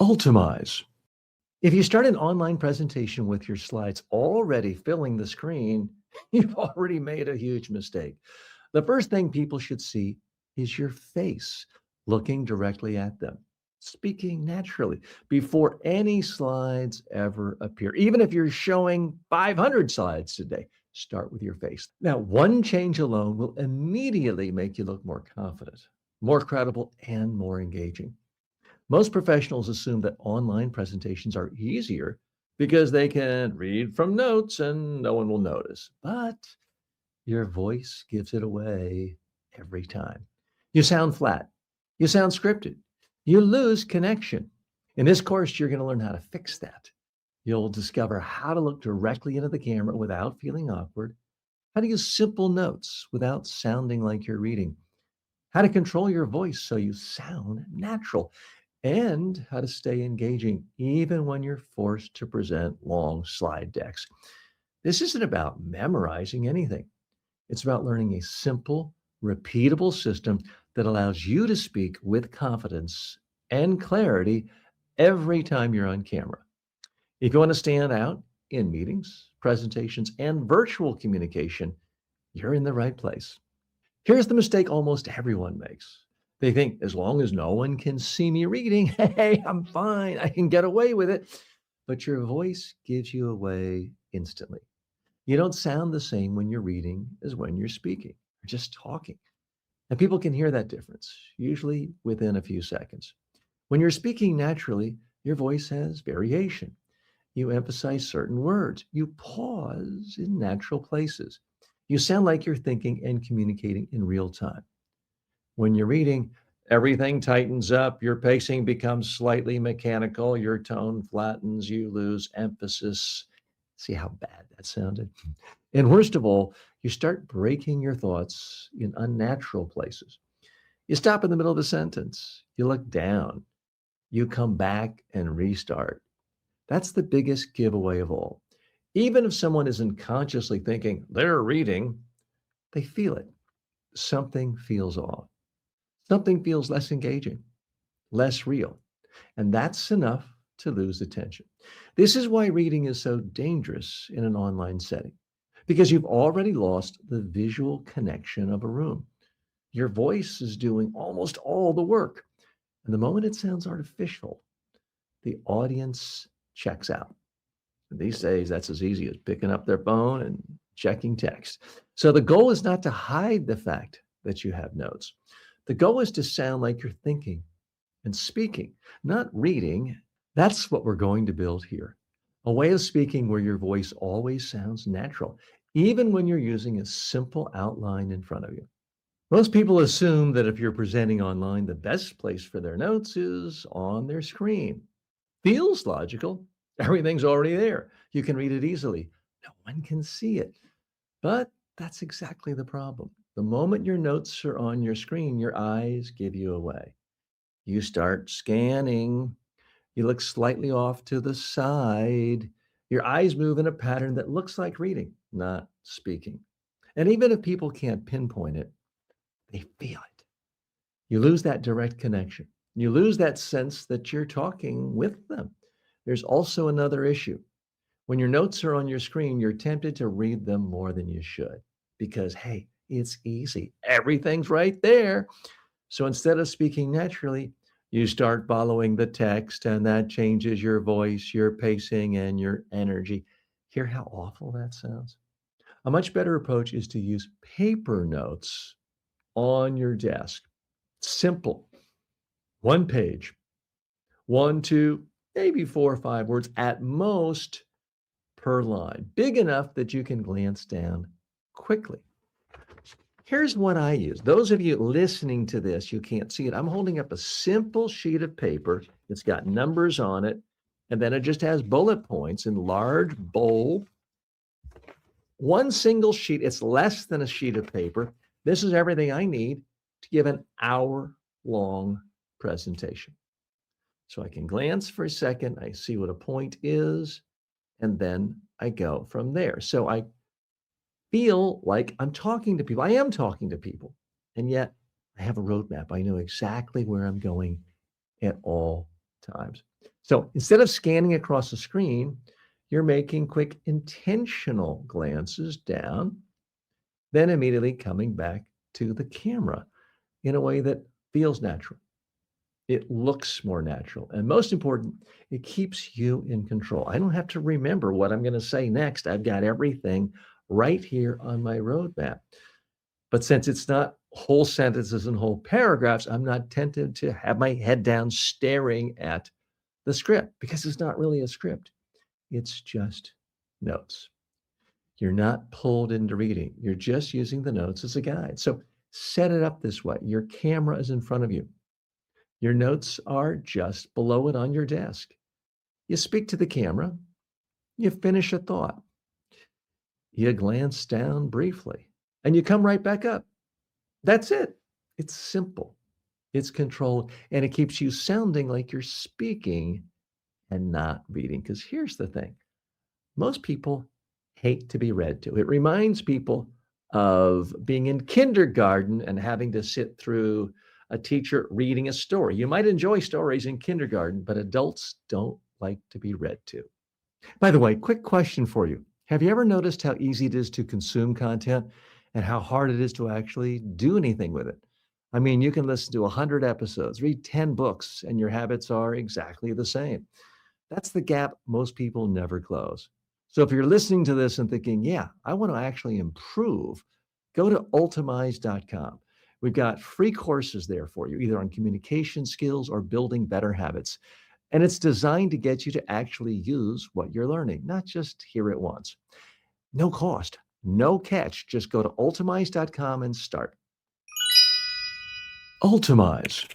Ultamize. If you start an online presentation with your slides already filling the screen, you've already made a huge mistake. The first thing people should see is your face looking directly at them, speaking naturally before any slides ever appear. Even if you're showing 500 slides today, start with your face. Now, one change alone will immediately make you look more confident, more credible, and more engaging. Most professionals assume that online presentations are easier because they can read from notes and no one will notice. But your voice gives it away every time. You sound flat. You sound scripted. You lose connection. In this course, you're going to learn how to fix that. You'll discover how to look directly into the camera without feeling awkward, how to use simple notes without sounding like you're reading, how to control your voice so you sound natural, and how to stay engaging even when you're forced to present long slide decks. This isn't about memorizing anything. It's about learning a simple, repeatable system that allows you to speak with confidence and clarity every time you're on camera. If you want to stand out in meetings, presentations, and virtual communication, you're in the right place. Here's the mistake almost everyone makes. They think as long as no one can see me reading, hey, I'm fine. I can get away with it. But your voice gives you away instantly. You don't sound the same when you're reading as when you're speaking or just talking. And people can hear that difference, usually within a few seconds. When you're speaking naturally, your voice has variation. You emphasize certain words. You pause in natural places. You sound like you're thinking and communicating in real time. When you're reading, everything tightens up, your pacing becomes slightly mechanical, your tone flattens, you lose emphasis. See how bad that sounded? And worst of all, you start breaking your thoughts in unnatural places. You stop in the middle of a sentence, you look down, you come back and restart. That's the biggest giveaway of all. Even if someone isn't consciously thinking they're reading, they feel it. Something feels off. Something feels less engaging, less real. And that's enough to lose attention. This is why reading is so dangerous in an online setting, because you've already lost the visual connection of a room. Your voice is doing almost all the work. And the moment it sounds artificial, the audience checks out. And these days, that's as easy as picking up their phone and checking text. So the goal is not to hide the fact that you have notes. The goal is to sound like you're thinking and speaking, not reading. That's what we're going to build here. A way of speaking where your voice always sounds natural, even when you're using a simple outline in front of you. Most people assume that if you're presenting online, the best place for their notes is on their screen. Feels logical. Everything's already there. You can read it easily. No one can see it. But that's exactly the problem. The moment your notes are on your screen, your eyes give you away. You start scanning. You look slightly off to the side. Your eyes move in a pattern that looks like reading, not speaking. And even if people can't pinpoint it, they feel it. You lose that direct connection. You lose that sense that you're talking with them. There's also another issue. When your notes are on your screen, you're tempted to read them more than you should because, hey, it's easy. Everything's right there. So instead of speaking naturally, you start following the text, and that changes your voice, your pacing, and your energy. Hear how awful that sounds? A much better approach is to use paper notes on your desk. Simple. One page, one, two, maybe 4 or 5 words at most per line, big enough that you can glance down quickly. Here's what I use. Those of you listening to this, you can't see it. I'm holding up a simple sheet of paper. It's got numbers on it, and then it just has bullet points in large, bold, one single sheet. It's less than a sheet of paper. This is everything I need to give an hour-long presentation. So I can glance for a second. I see what a point is, and then I go from there. So I feel like I'm talking to people. I am talking to people. And yet I have a roadmap. I know exactly where I'm going at all times. So instead of scanning across the screen, you're making quick intentional glances down, then immediately coming back to the camera in a way that feels natural. It looks more natural. And most important, it keeps you in control. I don't have to remember what I'm going to say next. I've got everything right here on my roadmap. But since it's not whole sentences and whole paragraphs, I'm not tempted to have my head down staring at the script because it's not really a script. It's just notes. You're not pulled into reading. You're just using the notes as a guide. So set it up this way. Your camera is in front of you. Your notes are just below it on your desk. You speak to the camera, you finish a thought, you glance down briefly, and you come right back up. That's it. It's simple, it's controlled, and it keeps you sounding like you're speaking and not reading. Because here's the thing, most people hate to be read to. It reminds people of being in kindergarten and having to sit through a teacher reading a story. You might enjoy stories in kindergarten, but adults don't like to be read to. By the way, quick question for you. Have you ever noticed how easy it is to consume content and how hard it is to actually do anything with it? I mean, you can listen to 100 episodes, read 10 books, and your habits are exactly the same. That's the gap most people never close. So if you're listening to this and thinking, yeah, I want to actually improve, go to ultamize.com. We've got free courses there for you, either on communication skills or building better habits. And it's designed to get you to actually use what you're learning, not just hear it once. No cost, no catch. Just go to ultamize.com and start. Ultamize.